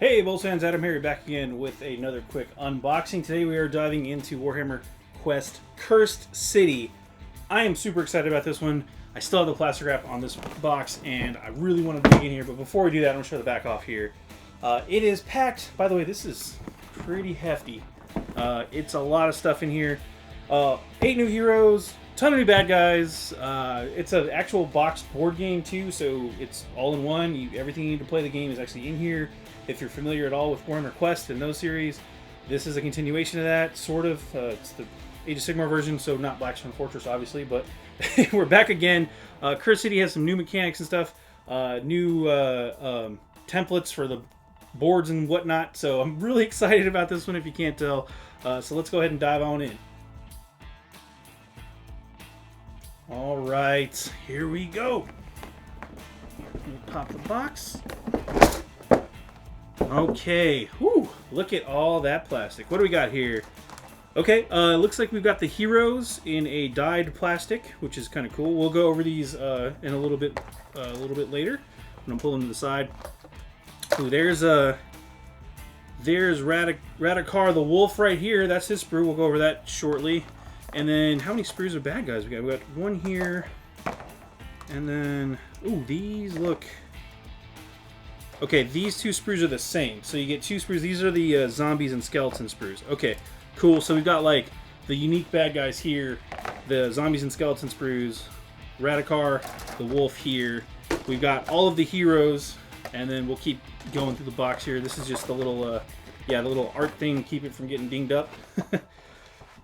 Hey BoLS fans, AdamHarry back again with another quick unboxing. Today we are diving into Warhammer Quest Cursed City. I am super excited about this one. I still have the plastic wrap on this box and I really want to dig in here, but before we do that, I'm going to show the back off here. It is packed. By the way, this is pretty hefty. It's a lot of stuff in here. 8 new heroes, ton of new bad guys. It's an actual boxed board game too, so it's all in one. Everything you need to play the game is actually in here. If you're familiar at all with Warhammer Quest and those series, this is a continuation of that, sort of. It's the Age of Sigmar version, so not Blackstone Fortress, obviously, but we're back again. Cursed City has some new mechanics and stuff, new templates for the boards and whatnot, so I'm really excited about this one if you can't tell. So let's go ahead and dive on in. All right, here we go. Let me pop the box. Okay, whew, look at all that plastic. What do we got here? Okay, looks like we've got the heroes in a dyed plastic, which is kind of cool. We'll go over these in a little bit later. I'm gonna pull them to the side. Ooh, there's Radakar the Wolf right here. That's his sprue. We'll go over that shortly. And then how many sprues of bad guys we got? We got one here, and then ooh, these look. Okay, these two sprues are the same. So you get two sprues. These are the zombies and skeleton sprues. Okay, cool. So we've got like the unique bad guys here, the zombies and skeleton sprues, Radakar, the wolf here. We've got all of the heroes, and then we'll keep going through the box here. This is just the little, the little art thing, keep it from getting dinged up.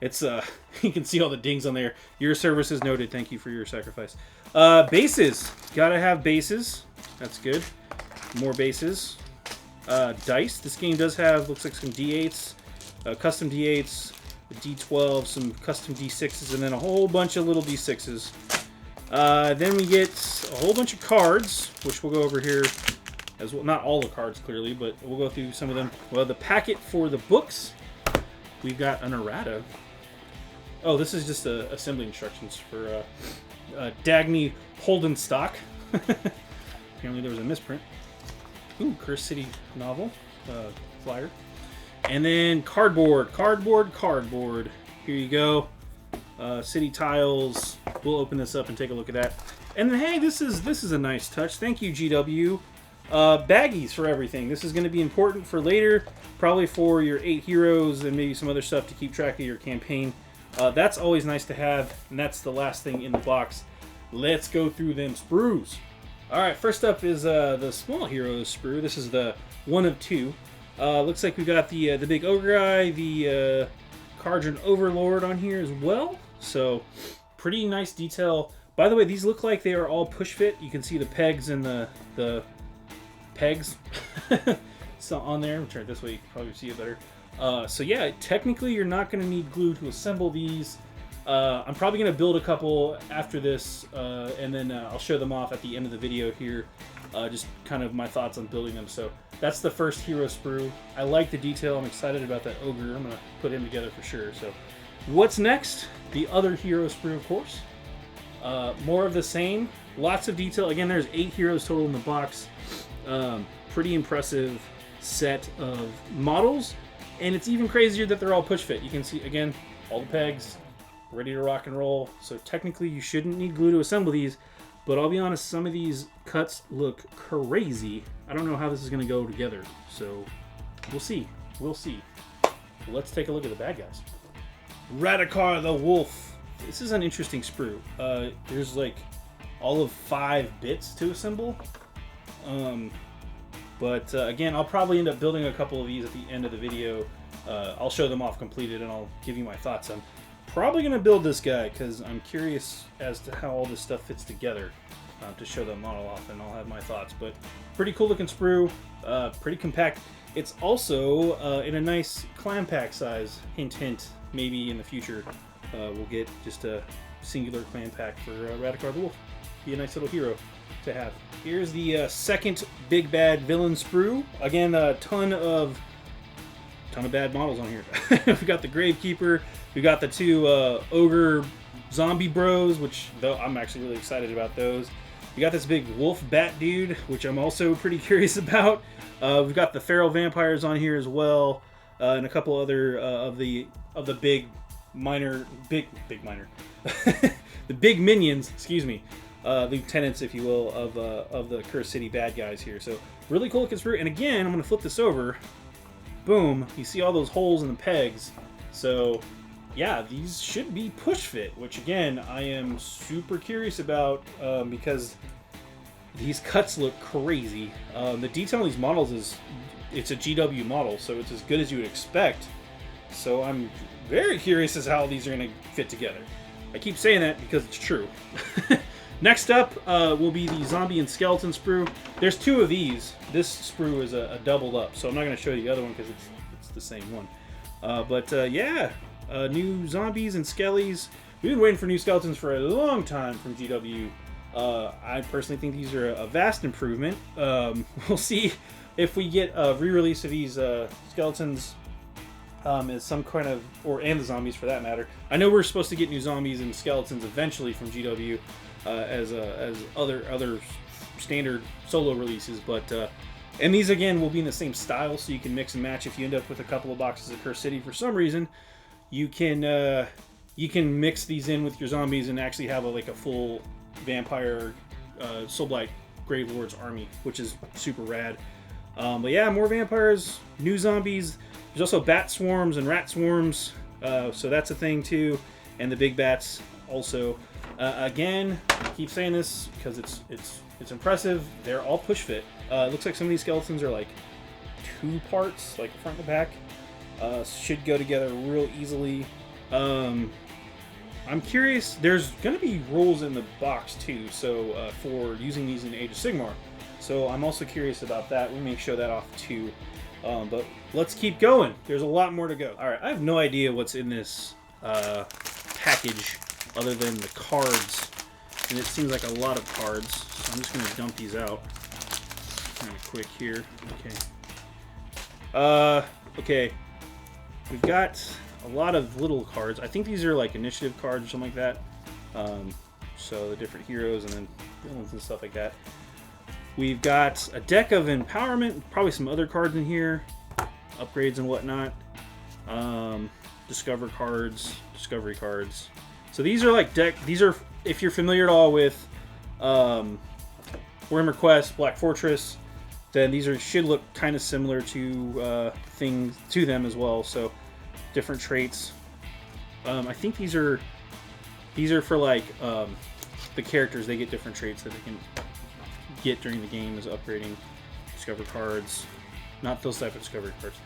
It's you can see all the dings on there. Your service is noted. Thank you for your sacrifice. Bases. Gotta have bases. That's good. More bases. Dice. This game does have, looks like some D8s, custom D8s, a D12, some custom D6s, and then a whole bunch of little D6s. Then we get a whole bunch of cards, which we'll go over here as well. Not all the cards, clearly, but we'll go through some of them. Well, the packet for the books, we've got an errata. Oh, this is just assembly instructions for Dagny Holden stock. Apparently there was a misprint. Ooh, Cursed City novel flyer. And then cardboard. Here you go. City tiles. We'll open this up and take a look at that. And then, hey, this is a nice touch. Thank you, GW. Baggies for everything. This is going to be important for later, probably for your 8 heroes and maybe some other stuff to keep track of your campaign. That's always nice to have, and that's the last thing in the box. Let's go through them sprues. Alright, first up is the small heroes sprue. This is the 1 of 2. Looks like we've got the big ogre guy, the Cardron Overlord on here as well. So, pretty nice detail. By the way, these look like they are all push fit. You can see the pegs and the pegs so on there. I'll turn it this way, you can probably see it better. So yeah, technically you're not going to need glue to assemble these. I'm probably going to build a couple after this, and then I'll show them off at the end of the video here. Just kind of my thoughts on building them. So that's the first hero sprue. I like the detail. I'm excited about that ogre. I'm going to put him together for sure. So what's next? The other hero sprue, of course. More of the same. Lots of detail. Again, there's 8 heroes total in the box. Pretty impressive set of models. And it's even crazier that they're all push fit. You can see, again, all the pegs, ready to rock and roll. So technically you shouldn't need glue to assemble these, but I'll be honest, some of these cuts look crazy. I don't know how this is going to go together, so we'll see. Let's take a look at the bad guys. Radakar the Wolf. This is an interesting sprue. There's like all of 5 bits to assemble. But again, I'll probably end up building a couple of these at the end of the video. I'll show them off completed and I'll give you my thoughts. I'm probably going to build this guy because I'm curious as to how all this stuff fits together to show the model off, and I'll have my thoughts. But pretty cool looking sprue, pretty compact. It's also in a nice clam pack size. Hint, hint, maybe in the future we'll get just a singular clam pack for Radakar the Wolf. Be a nice little hero to have. Here's the second big bad villain sprue. Again, a ton of bad models on here. We've got the Gravekeeper. We've got the 2 ogre zombie bros, which though I'm actually really excited about those. We got this big wolf bat dude, which I'm also pretty curious about. We've got the feral vampires on here as well, and a couple other of the big minor, the big minions. Excuse me, lieutenants, if you will, of the Cursed City bad guys here. So really cool looking sprue. And again, I'm gonna flip this over. Boom! You see all those holes in the pegs. So yeah, these should be push fit, which again I am super curious about because these cuts look crazy. The detail on these models it's a GW model, so it's as good as you would expect. So I'm very curious as how these are going to fit together. I keep saying that because it's true. Next up will be the zombie and skeleton sprue. There's two of these. This sprue is a doubled up, so I'm not going to show you the other one because it's the same one. Yeah, new zombies and skellies. We've been waiting for new skeletons for a long time from GW. I personally think these are a vast improvement. We'll see if we get a re-release of these skeletons as some kind of, and the zombies for that matter. I know we're supposed to get new zombies and skeletons eventually from GW as other standard solo releases, but and these again will be in the same style, so you can mix and match. If you end up with a couple of boxes of Cursed City for some reason, you can mix these in with your zombies and actually have a full vampire Soulblight Grave Lord's army, which is super rad. But yeah, more vampires, new zombies. There's also bat swarms and rat swarms, so that's a thing too, and the big bats also. Again, I keep saying this because it's impressive. They're all push fit. It looks like some of these skeletons are like 2 parts, like front and back. Should go together real easily. I'm curious. There's going to be rules in the box too, so for using these in Age of Sigmar. So I'm also curious about that. We may show that off too. But let's keep going. There's a lot more to go. All right, I have no idea what's in this package other than the cards, and it seems like a lot of cards. So I'm just going to dump these out kind of quick here. Okay. Okay. We've got a lot of little cards. I think these are like initiative cards or something like that. So the different heroes and then villains and stuff like that. We've got a deck of empowerment, probably some other cards in here, upgrades and whatnot. Discover cards, discovery cards. So these are like these are, if you're familiar at all with Warhammer Quest, Black Fortress, then these should look kind of similar to things to them as well. So different traits. I think these are for like the characters. They get different traits that they can get during the game as upgrading. Discover cards, not those type of discovery cards.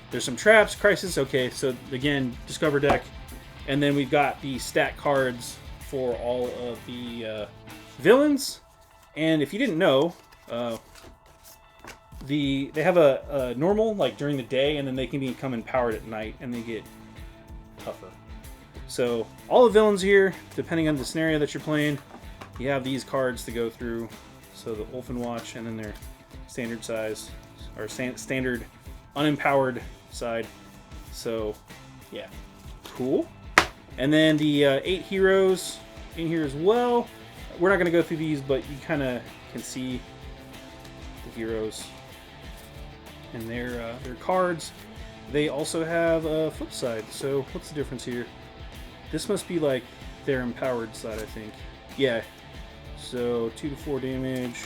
There's some traps, crisis. Okay, so again, discover deck, and then we've got the stat cards for all of the villains. And if you didn't know, they have a normal, like during the day, and then they can become empowered at night, and they get tougher. So all the villains here, depending on the scenario that you're playing, you have these cards to go through. So the Wolfenwatch, and then their standard size, or standard unempowered side. So yeah, cool. And then the 8 heroes in here as well. We're not going to go through these, but you kind of can see the heroes and their cards. They also have a flip side. So what's the difference here? This must be like their empowered side, I think. Yeah. So 2 to 4 damage.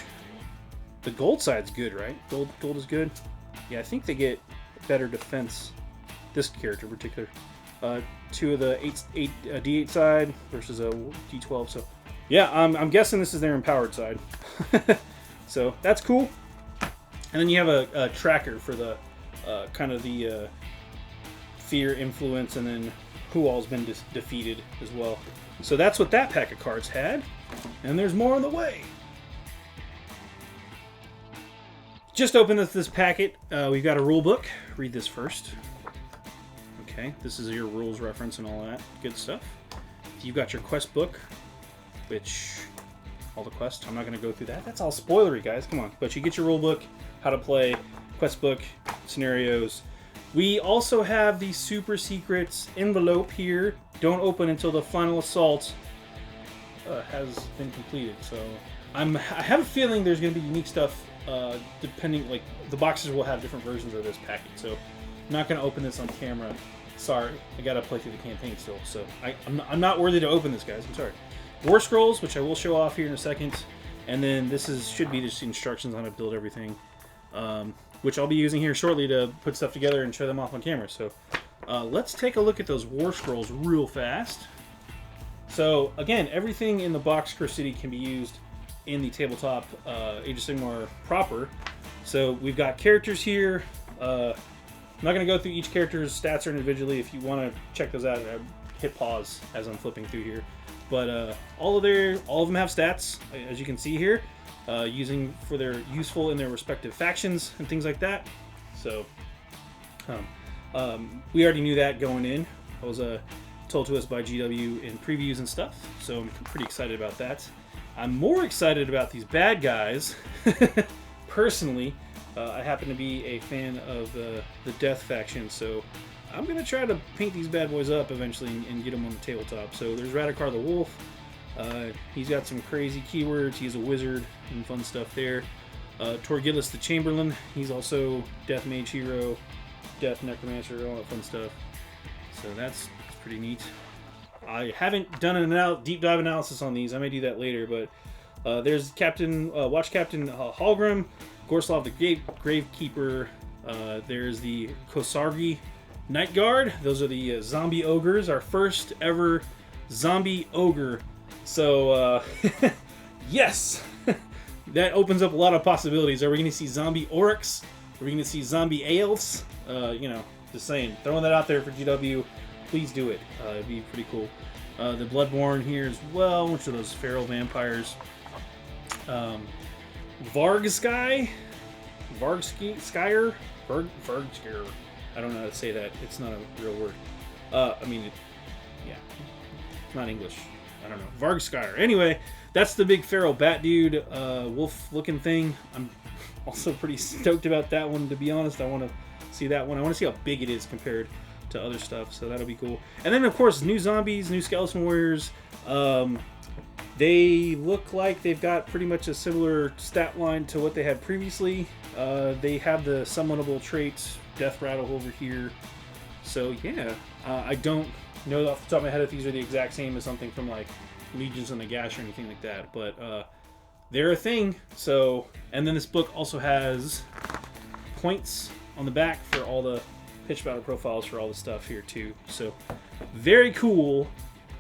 The gold side's good, right? Gold is good. Yeah, I think they get better defense. This character in particular. 2 of the 8 D8 side versus a D12. So yeah, I'm guessing this is their empowered side. So that's cool. And then you have a tracker for the kind of the fear influence, and then who all's been defeated as well. So that's what that pack of cards had, and there's more on the way. Just opened this packet. We've got a rule book. Read this first. Okay, this is your rules reference and all that good stuff. You've got your quest book, which all the quests. I'm not going to go through that. That's all spoilery, guys. Come on. But you get your rule book, how to play, quest book, scenarios. We also have the super secrets envelope here. Don't open until the final assault. has been completed. So I have a feeling there's going to be unique stuff depending, like the boxes will have different versions of this package. So I'm not going to open this on camera. Sorry, I got to play through the campaign still. So I'm not worthy to open this, guys. I'm sorry. War Scrolls, which I will show off here in a second. And then this should be just instructions on how to build everything, which I'll be using here shortly to put stuff together and show them off on camera. So let's take a look at those War Scrolls real fast. So again, everything in the box Curse City can be used in the tabletop Age of Sigmar proper. So we've got characters here. I'm not going to go through each character's stats individually. If you want to check those out, hit pause as I'm flipping through here. But all of them have stats, as you can see here, using for their useful in their respective factions and things like that. So we already knew that going in. It was told to us by GW in previews and stuff. So I'm pretty excited about that. I'm more excited about these bad guys. Personally, I happen to be a fan of the Death faction, so I'm going to try to paint these bad boys up eventually and get them on the tabletop. So there's Radikar the Wolf. He's got some crazy keywords. He's a wizard and fun stuff there. Torgillus the Chamberlain. He's also Death Mage Hero, Death Necromancer, all that fun stuff. So that's pretty neat. I haven't done a deep dive analysis on these. I may do that later, but there's Watch Captain Hallgrim, Gorslav the Gravekeeper. There's the Kosargi Night Guard. Those are the zombie ogres, our first ever zombie ogre. So yes, that opens up a lot of possibilities. Are we going to see zombie orcs? Are we going to see zombie elves? You know, just saying, throwing that out there for GW. Please do it. It'd be pretty cool. The Bloodborne here as well, which are those feral vampires. Vargskyer? I don't know how to say that. It's not a real word. I mean, yeah, it's not English. I don't know. Vargskyer. Anyway, that's the big feral bat dude, wolf-looking thing. I'm also pretty stoked about that one, to be honest. I want to see that one. I want to see how big it is compared to other stuff, so that'll be cool. And then, of course, new zombies, new skeleton warriors. They look like they've got pretty much a similar stat line to what they had previously. They have the summonable traits, Death Rattle over here. So yeah, I don't know off the top of my head if these are the exact same as something from like Legions of Nagash or anything like that, but they're a thing. So, and then this book also has points on the back for all the pitch battle profiles for all the stuff here too. So very cool,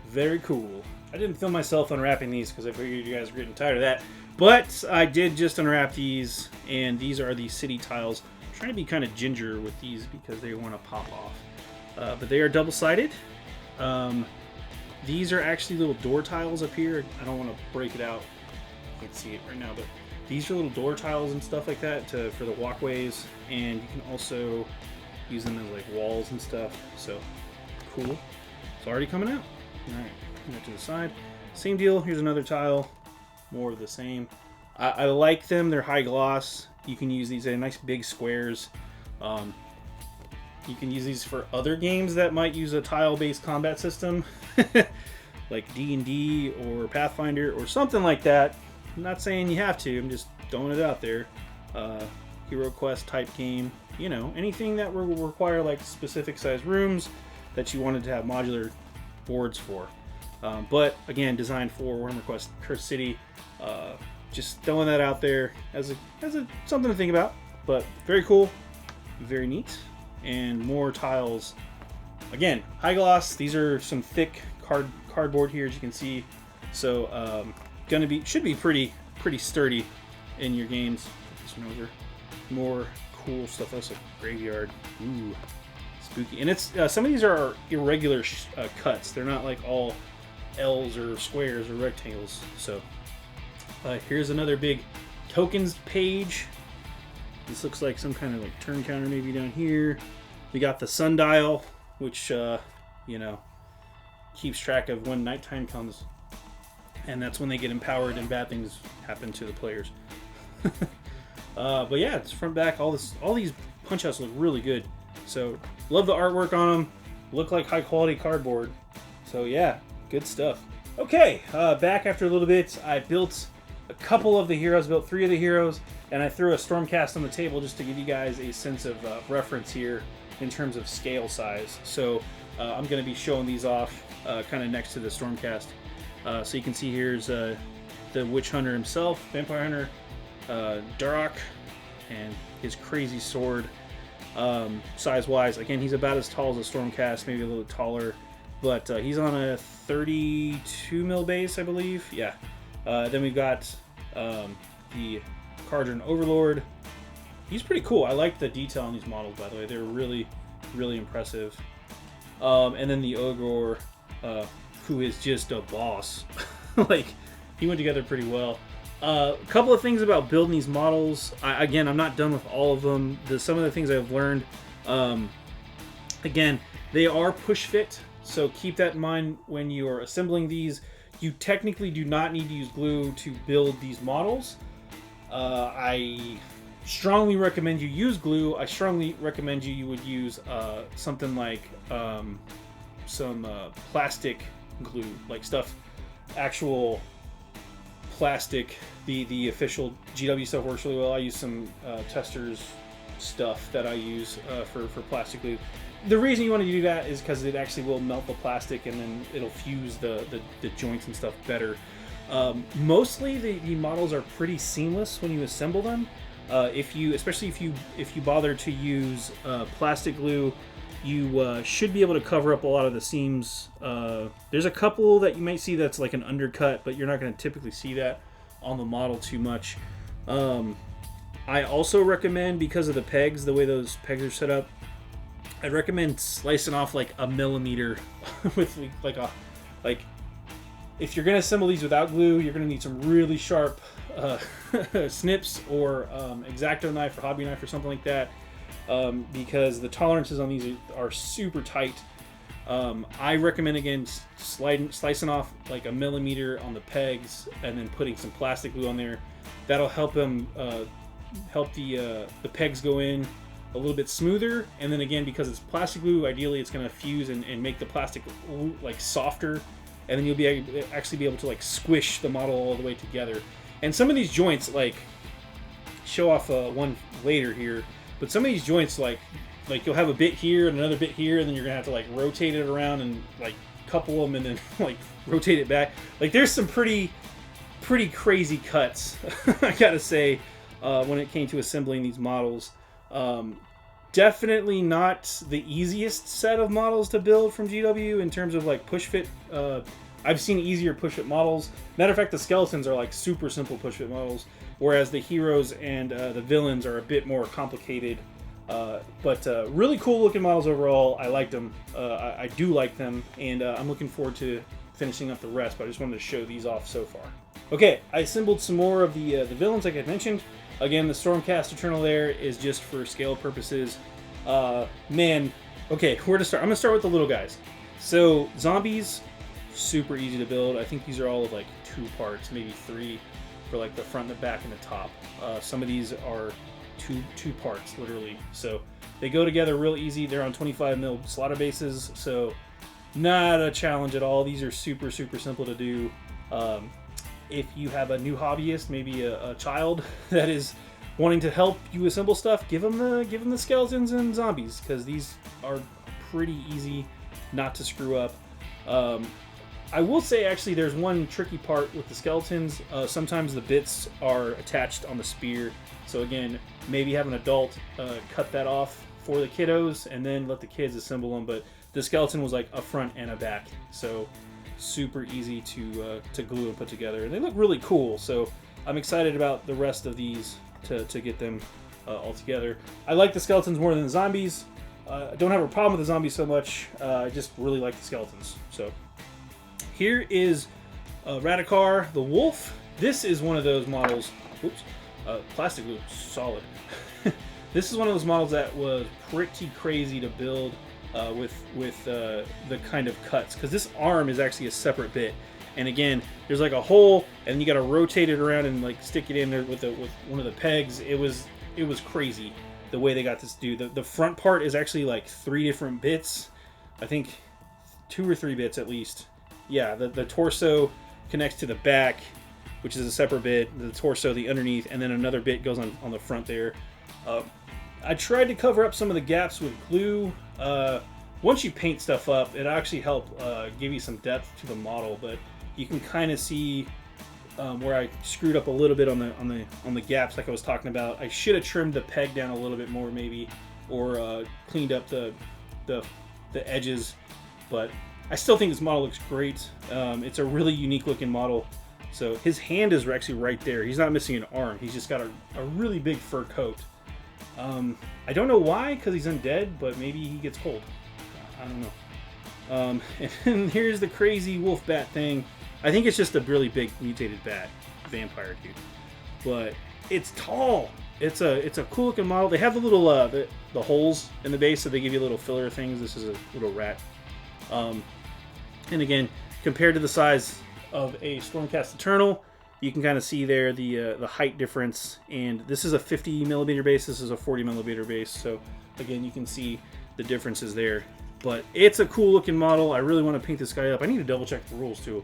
very cool. I didn't film myself unwrapping these because I figured you guys were getting tired of that. But I did just unwrap these, and these are the city tiles. I'm trying to be kind of ginger with these because they want to pop off. But they are double-sided. These are actually little door tiles up here. I don't want to break it out. You can't see it right now, but these are little door tiles and stuff like that for the walkways. And you can also use them as like walls and stuff. So cool. It's already coming out. All right. That to the side. Same deal. Here's another tile. More of the same. I like them. They're high gloss. You can use these. They're nice big squares. You can use these for other games that might use a tile-based combat system, like D&D or Pathfinder or something like that. I'm not saying you have to. I'm just throwing it out there. Hero Quest type game. You know, anything that will require like specific size rooms that you wanted to have modular boards for. But again, designed for Warhammer Quest Curse City. Just throwing that out there as something to think about. But very cool, very neat, and more tiles. Again, high gloss. These are some thick cardboard here, as you can see. So should be pretty sturdy in your games. Put this one over. More cool stuff. That's a graveyard. Ooh, spooky. And it's some of these are irregular cuts. They're not like all L's or squares or rectangles. So here's another big tokens page. This looks like some kind of like turn counter maybe down here. We got the sundial, which you know, keeps track of when nighttime comes, and that's when they get empowered and bad things happen to the players. But yeah, it's front back. All these punch outs look really good. So love the artwork on them. Look like high quality cardboard. So yeah, good stuff. Okay, back after a little bit. I built a couple of the heroes, built 3 of the heroes, and I threw a Stormcast on the table just to give you guys a sense of reference here in terms of scale size. So I'm going to be showing these off kind of next to the Stormcast. So you can see here's the Witch Hunter himself, Vampire Hunter, Darok, and his crazy sword. Size-wise, again, he's about as tall as a Stormcast, maybe a little taller, but he's on a 32 mil base, I believe. Yeah. Then we've got the Cardron Overlord. He's pretty cool. I like the detail on these models, by the way. They're really, really impressive. And then the Ogre, who is just a boss. Like, he went together pretty well. A couple of things about building these models. Again, I'm not done with all of them. Some of the things I've learned, again, they are push fit, so keep that in mind when you are assembling these. You technically do not need to use glue to build these models. I strongly recommend you use glue. I strongly recommend you would use something like some plastic glue, like stuff, actual plastic. The official GW stuff works really well. I use some testers stuff that I use for plastic glue. The reason you want to do that is because it actually will melt the plastic and then it'll fuse the joints and stuff better. Mostly the models are pretty seamless when you assemble them. Especially if you bother to use plastic glue, you should be able to cover up a lot of the seams. There's a couple that you might see that's like an undercut, but you're not going to typically see that on the model too much. I also recommend, because of the pegs, the way those pegs are set up, I'd recommend slicing off like a millimeter with like if you're gonna assemble these without glue, you're gonna need some really sharp snips or X-Acto knife or hobby knife or something like that, because the tolerances on these are super tight. I recommend, again, slicing off like a millimeter on the pegs and then putting some plastic glue on there. That'll help them help the pegs go in a little bit smoother, and then again, because it's plastic glue, ideally it's going to fuse and make the plastic like softer, and then you'll be actually be able to like squish the model all the way together. And some of these joints, like, show off one later here, but some of these joints, like you'll have a bit here and another bit here, and then you're gonna have to like rotate it around and like couple them and then like rotate it back. Like, there's some pretty crazy cuts I gotta say when it came to assembling these models. Definitely not the easiest set of models to build from GW in terms of like push fit. I've seen easier push fit models. Matter of fact, the skeletons are like super simple push fit models, whereas the heroes and the villains are a bit more complicated. But really cool looking models overall. I liked them. I do like them, and I'm looking forward to finishing up the rest, but I just wanted to show these off so far. Okay, I assembled some more of the villains like I mentioned. Again, the Stormcast Eternal there is just for scale purposes. Man, okay, where to start? I'm going to start with the little guys. So, zombies, super easy to build. I think these are all of like 2 parts, maybe 3 for like the front, the back, and the top. Some of these are two parts, literally. So, they go together real easy. They're on 25 mil slaughter bases, so not a challenge at all. These are super simple to do. If you have a new hobbyist, maybe a child that is wanting to help you assemble stuff, give them the skeletons and zombies, because these are pretty easy not to screw up. I will say, actually, there's one tricky part with the skeletons. Sometimes the bits are attached on the spear, so again, maybe have an adult cut that off for the kiddos and then let the kids assemble them. But the skeleton was like a front and a back, so super easy to glue and put together, and they look really cool. So I'm excited about the rest of these to get them all together. I like the skeletons more than the zombies. I don't have a problem with the zombies so much. I just really like the skeletons. So here is Radikar the Wolf. This is one of those models. Oops, plastic glue, solid. This is one of those models that was pretty crazy to build. With the kind of cuts, because this arm is actually a separate bit, and again, there's like a hole, and you got to rotate it around and like stick it in there with one of the pegs. It was crazy the way they got this to do. The front part is actually like 3 different bits, I think 2 or 3 bits at least, yeah, the torso connects to the back, which is a separate bit. The torso, the underneath, and then another bit goes on the front there. I tried to cover up some of the gaps with glue. Once you paint stuff up, it actually helps give you some depth to the model, but you can kind of see where I screwed up a little bit on the gaps, like I was talking about. I should have trimmed the peg down a little bit more, maybe, or cleaned up the edges. But I still think this model looks great. It's a really unique looking model. So his hand is actually right there. He's not missing an arm. He's just got a really big fur coat. I don't know why, because he's undead, but maybe he gets cold. I don't know. And here's the crazy wolf bat thing. I think it's just a really big mutated bat vampire dude, but it's tall. It's a cool looking model. They have the little the holes in the base, so they give you little filler things. This is a little rat. And again, compared to the size of a Stormcast Eternal, you can kind of see there the height difference. And this is a 50 millimeter base. This is a 40 millimeter base. So again, you can see the differences there. But it's a cool looking model. I really want to paint this guy up. I need to double check the rules too.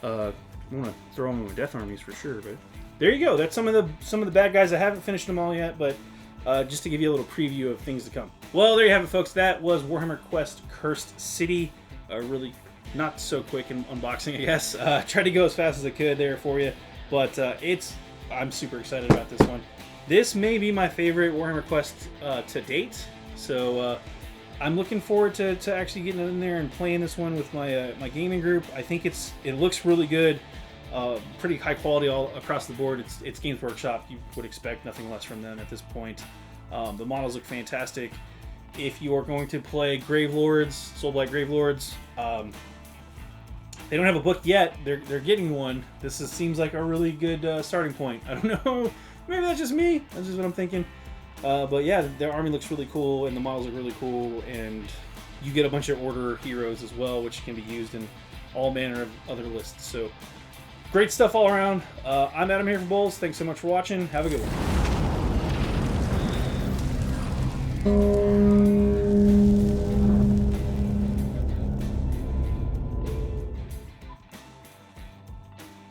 I want to throw him in with Death Armies for sure. But there you go. That's some of the bad guys. I haven't finished them all yet, but just to give you a little preview of things to come. Well, there you have it, folks. That was Warhammer Quest Cursed City. Really not so quick in unboxing, I guess. Tried to go as fast as I could there for you, but I'm super excited about this one. This may be my favorite Warhammer Quest to date. So I'm looking forward to actually getting in there and playing this one with my my gaming group. I think it looks really good, pretty high quality all across the board. It's Games Workshop. You would expect nothing less from them at this point. The models look fantastic. If you are going to play Gravelords, Soulblight Gravelords, they don't have a book yet. They're getting one. This seems like a really good starting point. I don't know. Maybe that's just me. That's just what I'm thinking. But yeah, their army looks really cool, and the models look really cool, and you get a bunch of Order heroes as well, which can be used in all manner of other lists. So, great stuff all around. I'm Adam here for BoLS. Thanks so much for watching. Have a good one.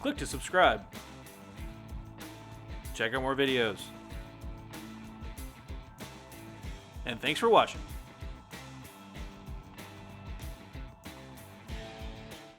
Click to subscribe. Check out more videos. And thanks for watching.